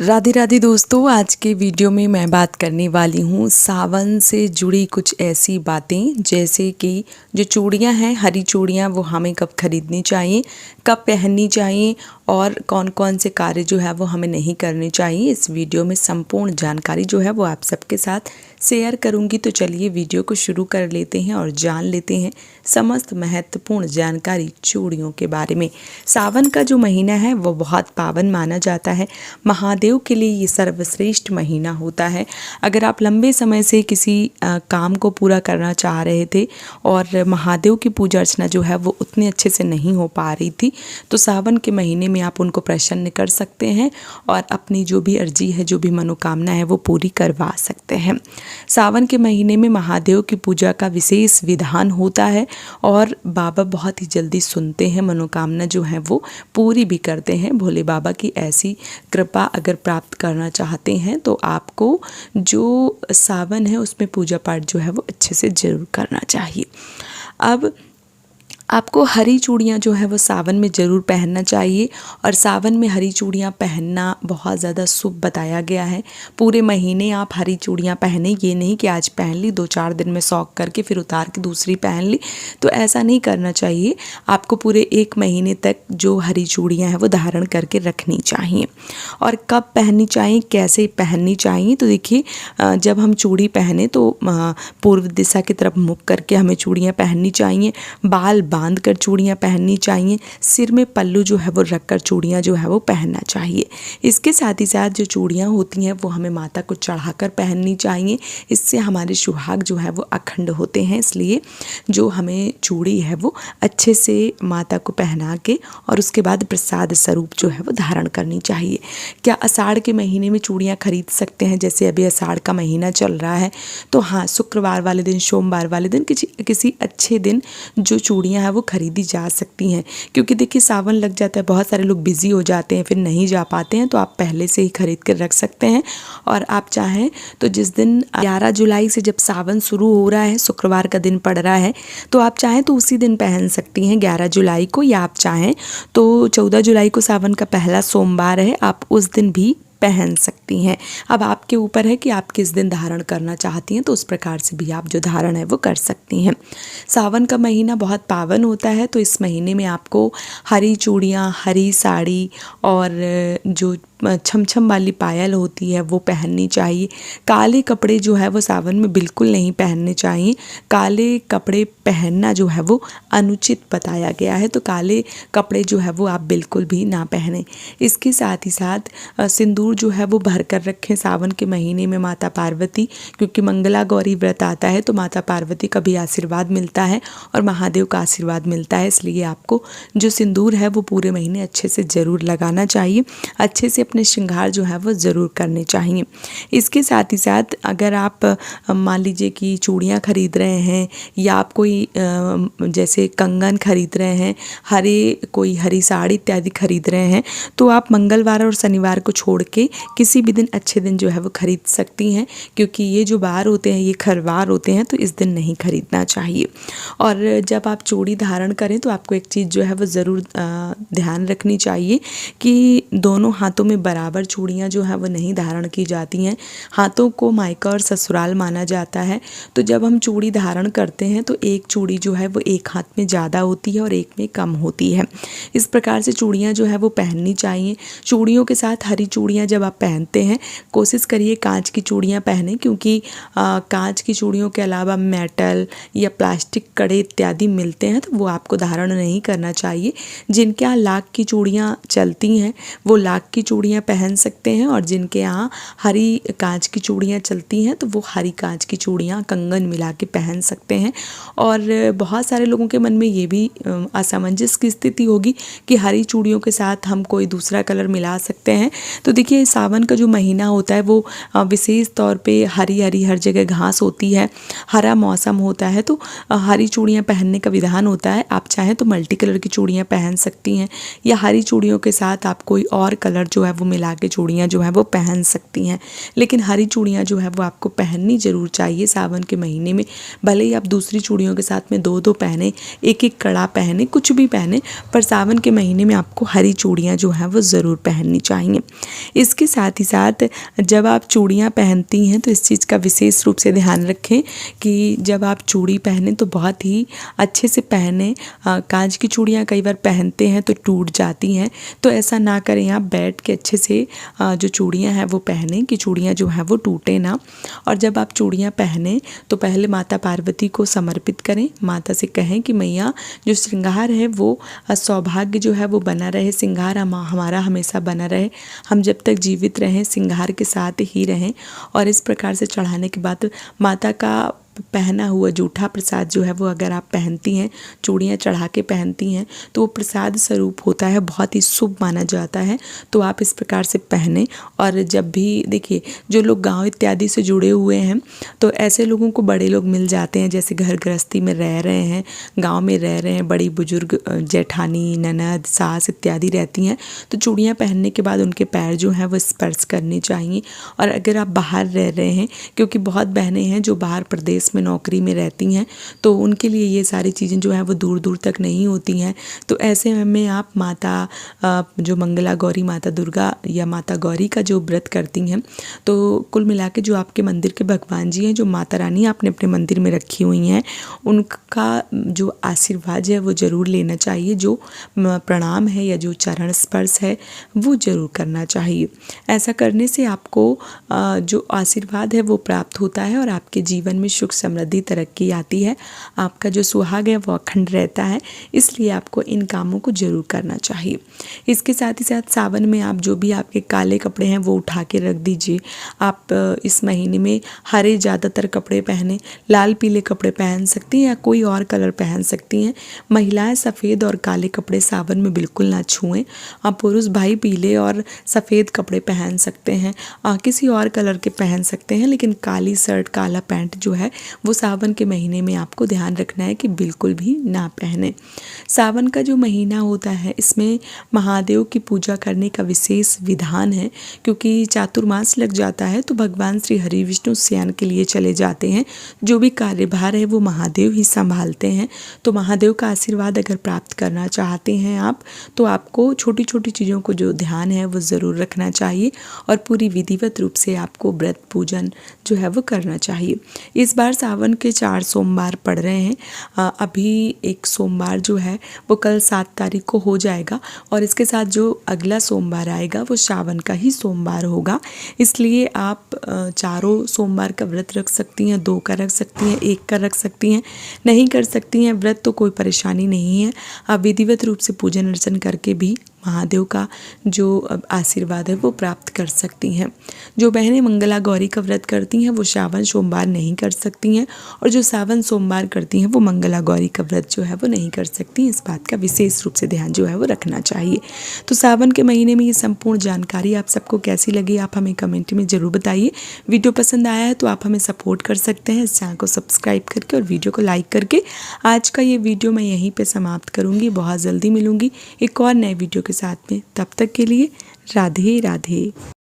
राधे राधे दोस्तों, आज के वीडियो में मैं बात करने वाली हूँ सावन से जुड़ी कुछ ऐसी बातें, जैसे कि जो चूड़ियाँ हैं, हरी चूड़ियाँ, वो हमें कब खरीदनी चाहिए, कब पहननी चाहिए और कौन कौन से कार्य जो है वो हमें नहीं करने चाहिए। इस वीडियो में संपूर्ण जानकारी जो है वो आप सबके साथ शेयर करूंगी। तो चलिए वीडियो को शुरू कर लेते हैं और जान लेते हैं समस्त महत्वपूर्ण जानकारी चूड़ियों के बारे में। सावन का जो महीना है वो बहुत पावन माना जाता है। महादेव के लिए ये सर्वश्रेष्ठ महीना होता है। अगर आप लंबे समय से किसी काम को पूरा करना चाह रहे थे और महादेव की पूजा अर्चना जो है वो उतने अच्छे से नहीं हो पा रही थी, तो सावन के महीने में आप उनको प्रसन्न कर सकते हैं और अपनी जो भी अर्जी है, जो भी मनोकामना है, वो पूरी करवा सकते हैं। सावन के महीने में महादेव की पूजा का विशेष विधान होता है और बाबा बहुत ही जल्दी सुनते हैं, मनोकामना जो है वो पूरी भी करते हैं। भोले बाबा की ऐसी कृपा अगर प्राप्त करना चाहते हैं तो आपको जो सावन है उसमें पूजा पाठ जो है वो अच्छे से ज़रूर करना चाहिए। अब आपको हरी चूड़ियाँ जो है वो सावन में ज़रूर पहनना चाहिए और सावन में हरी चूड़ियाँ पहनना बहुत ज़्यादा शुभ बताया गया है। पूरे महीने आप हरी चूड़ियाँ पहने, ये नहीं कि आज पहन ली, 2-4 दिन में शौक करके फिर उतार के दूसरी पहन ली, तो ऐसा नहीं करना चाहिए। आपको पूरे 1 महीने तक जो हरी चूड़ियाँ हैं वो धारण करके रखनी चाहिए। और कब पहननी चाहिए, कैसे पहननी चाहिए, तो देखिए जब हम चूड़ी पहने तो पूर्व दिशा की तरफ मुख करके हमें चूड़ियाँ पहननी चाहिए। बाल बांध कर चूड़ियाँ पहननी चाहिए। सिर में पल्लू जो है वो रख कर चूड़ियाँ जो है वो पहनना चाहिए। इसके साथ ही साथ जो चूड़ियाँ होती हैं वो हमें माता को चढ़ाकर पहननी चाहिए। इससे हमारे सुहाग जो है वो अखंड होते हैं। इसलिए जो हमें चूड़ी है वो अच्छे से माता को पहना के और उसके बाद प्रसाद स्वरूप जो है वो धारण करनी चाहिए। क्या आषाढ़ के महीने में चूड़ियाँ खरीद सकते हैं? जैसे अभी आषाढ़ का महीना चल रहा है तो हाँ, शुक्रवार वाले दिन, सोमवार वाले दिन, किसी अच्छे दिन जो चूड़ियाँ हैं वो खरीदी जा सकती हैं। क्योंकि देखिए सावन लग जाता है, बहुत सारे लोग बिज़ी हो जाते हैं, फिर नहीं जा पाते हैं, तो आप पहले से ही खरीद कर रख सकते हैं। और आप चाहें तो जिस दिन 11 जुलाई से जब सावन शुरू हो रहा है, शुक्रवार का दिन पड़ रहा है, तो आप चाहें तो उसी दिन पहन सकती हैं 11 जुलाई को, या आप चाहें तो 14 जुलाई को सावन का पहला सोमवार है, आप उस दिन भी पहन सकती हैं। अब आपके ऊपर है कि आप किस दिन धारण करना चाहती हैं, तो उस प्रकार से भी आप जो धारण है वो कर सकती हैं। सावन का महीना बहुत पावन होता है, तो इस महीने में आपको हरी चूड़ियाँ, हरी साड़ी और जो छमछम वाली पायल होती है वो पहननी चाहिए। काले कपड़े जो है वो सावन में बिल्कुल नहीं पहनने चाहिए। काले कपड़े पहनना जो है वो अनुचित बताया गया है, तो काले कपड़े जो है वो आप बिल्कुल भी ना पहने। इसके साथ ही साथ सिंदूर जो है वो भर कर रखें सावन के महीने में माता पार्वती, क्योंकि मंगला गौरी व्रत आता है तो माता पार्वती का भी आशीर्वाद मिलता है और महादेव का आशीर्वाद मिलता है। इसलिए आपको जो सिंदूर है वो पूरे महीने अच्छे से ज़रूर लगाना चाहिए। अच्छे से अपने श्रृंगार जो है वो ज़रूर करने चाहिए। इसके साथ ही साथ अगर आप मान लीजिए कि चूड़ियाँ खरीद रहे हैं या आप कोई जैसे कंगन खरीद रहे हैं, कोई हरी साड़ी इत्यादि खरीद रहे हैं, तो आप मंगलवार और शनिवार को छोड़ के किसी भी दिन, अच्छे दिन जो है वो खरीद सकती हैं। क्योंकि ये जो बार होते हैं ये खरवार होते हैं, तो इस दिन नहीं खरीदना चाहिए। और जब आप चूड़ी धारण करें तो आपको एक चीज़ जो है वो ज़रूर ध्यान रखनी चाहिए कि दोनों हाथों में बराबर चूड़ियाँ जो हैं वो नहीं धारण की जाती हैं। हाथों को मायका और ससुराल माना जाता है, तो जब हम चूड़ी धारण करते हैं तो एक चूड़ी जो है वो एक हाथ में ज़्यादा होती है और एक में कम होती है। इस प्रकार से चूड़ियाँ जो है वो पहननी चाहिए। चूड़ियों के साथ हरी चूड़ियाँ जब आप पहनते हैं, कोशिश करिए कांच की चूड़ियाँ पहनें, क्योंकि कांच की चूड़ियों के अलावा मेटल या प्लास्टिक कड़े इत्यादि मिलते हैं, तो वो आपको धारण नहीं करना चाहिए। जिनके यहाँ लाख की चूड़ियाँ चलती हैं वो लाख की चूड़ियाँ पहन सकते हैं, और जिनके यहाँ हरी कांच की चूड़ियाँ चलती हैं तो वो हरी कांच की चूड़ियाँ कंगन मिला के पहन सकते हैं। और बहुत सारे लोगों के मन में ये भी असमंजस की स्थिति होगी कि हरी चूड़ियों के साथ हम कोई दूसरा कलर मिला सकते हैं। तो देखिए सावन का जो महीना होता है वो विशेष तौर पे हरी हरी हर जगह घास होती है, हरा मौसम होता है, तो हरी चूड़ियाँ पहनने का विधान होता है। आप चाहें तो मल्टी कलर की चूड़ियाँ पहन सकती हैं, या हरी चूड़ियों के साथ आप कोई और कलर जो है वो मिला के चूड़ियाँ जो है वो पहन सकती हैं। लेकिन हरी चूड़ियाँ जो है वो आपको पहननी ज़रूर चाहिए सावन के महीने में। भले ही आप दूसरी चूड़ियों के साथ में 2-2 पहने, एक एक कड़ा पहने, कुछ भी पहने, पर सावन के महीने में आपको हरी चूड़ियाँ जो हैं वो ज़रूर पहननी चाहिए। इसके साथ ही साथ जब आप चूड़ियाँ पहनती हैं तो इस चीज़ का विशेष रूप से ध्यान रखें कि जब आप चूड़ी पहने तो बहुत ही अच्छे से पहने। कांच की चूड़ियाँ कई बार पहनते हैं तो टूट जाती हैं, तो ऐसा ना करें। आप बैठ के अच्छे से जो चूड़ियाँ हैं वो पहने कि चूड़ियाँ जो हैं वो टूटे ना। और जब आप चूड़ियाँ पहने तो पहले माता पार्वती को समर्पित करें। माता से कहें कि मैया जो श्रृंगार है वो सौभाग्य जो है वो बना रहे, श्रृंगार हमारा हमेशा बना रहे, हम जब तक जीवित रहें श्रृंगार के साथ ही रहें। और इस प्रकार से चढ़ाने के बाद माता का पहना हुआ जूठा प्रसाद जो है वो अगर आप पहनती हैं, चूड़ियाँ चढ़ा के पहनती हैं, तो वो प्रसाद स्वरूप होता है, बहुत ही शुभ माना जाता है। तो आप इस प्रकार से पहने। और जब भी देखिए जो लोग गांव इत्यादि से जुड़े हुए हैं तो ऐसे लोगों को बड़े लोग मिल जाते हैं, जैसे घर गृहस्थी में रह रहे हैं, गाँव में रह रहे हैं, बड़ी बुजुर्ग जेठानी, ननद, सास इत्यादि रहती हैं, तो चूड़ियाँ पहनने के बाद उनके पैर जो हैं वो स्पर्श करने चाहिए। और अगर आप बाहर रह रहे हैं, क्योंकि बहुत बहनें हैं जो बाहर प्रदेश में नौकरी में रहती हैं, तो उनके लिए ये सारी चीज़ें जो हैं वो दूर दूर तक नहीं होती हैं, तो ऐसे में आप माता जो मंगला गौरी माता दुर्गा या माता गौरी का जो व्रत करती हैं, तो कुल मिला के जो आपके मंदिर के भगवान जी हैं, जो माता रानी आपने अपने मंदिर में रखी हुई हैं, उनका जो आशीर्वाद है वो ज़रूर लेना चाहिए। जो प्रणाम है या जो चरण स्पर्श है वो ज़रूर करना चाहिए। ऐसा करने से आपको जो आशीर्वाद है वो प्राप्त होता है और आपके जीवन में सुख समृद्धि तरक्की आती है। आपका जो सुहाग है वो अखंड रहता है, इसलिए आपको इन कामों को जरूर करना चाहिए। इसके साथ ही साथ सावन में आप जो भी आपके काले कपड़े हैं वो उठा के रख दीजिए। आप इस महीने में हरे ज़्यादातर कपड़े पहने, लाल पीले कपड़े पहन सकती हैं या कोई और कलर पहन सकती हैं। महिलाएं सफ़ेद और काले कपड़े सावन में बिल्कुल ना छुएं। पुरुष भाई पीले और सफ़ेद कपड़े पहन सकते हैं, किसी और कलर के पहन सकते हैं, लेकिन काली शर्ट काला पैंट जो है वो सावन के महीने में आपको ध्यान रखना है कि बिल्कुल भी ना पहने। सावन का जो महीना होता है इसमें महादेव की पूजा करने का विशेष विधान है, क्योंकि चातुर्मास लग जाता है तो भगवान श्री हरि विष्णु शयन के लिए चले जाते हैं। जो भी कार्यभार है वो महादेव ही संभालते हैं। तो महादेव का आशीर्वाद अगर प्राप्त करना चाहते हैं आप, तो आपको छोटी छोटी चीज़ों को जो ध्यान है वो ज़रूर रखना चाहिए और पूरी विधिवत रूप से आपको व्रत पूजन जो है वो करना चाहिए। इस बार सावन के 4 सोमवार पड़ रहे हैं। अभी एक सोमवार जो है वो कल 7 तारीख को हो जाएगा और इसके साथ जो अगला सोमवार आएगा वो सावन का ही सोमवार होगा। इसलिए आप चारों सोमवार का व्रत रख सकती हैं, 2 का रख सकती हैं, 1 का रख सकती हैं। नहीं कर सकती हैं व्रत तो कोई परेशानी नहीं है। आप विधिवत रूप से पूजन अर्चन करके भी महादेव का जो आशीर्वाद है वो प्राप्त कर सकती हैं। जो बहनें मंगला गौरी का व्रत करती हैं वो सावन सोमवार नहीं कर सकती हैं, और जो सावन सोमवार करती हैं वो मंगला गौरी का व्रत जो है वो नहीं कर सकती। इस बात का विशेष रूप से ध्यान जो है वो रखना चाहिए। तो सावन के महीने में ये संपूर्ण जानकारी आप सबको कैसी लगी आप हमें कमेंट में ज़रूर बताइए। वीडियो पसंद आया है तो आप हमें सपोर्ट कर सकते हैं इस चैनल को सब्सक्राइब करके और वीडियो को लाइक करके। आज का ये वीडियो मैं यहीं पर समाप्त करूँगी। बहुत जल्दी मिलूँगी एक और नए वीडियो के साथ में। तब तक के लिए राधे राधे।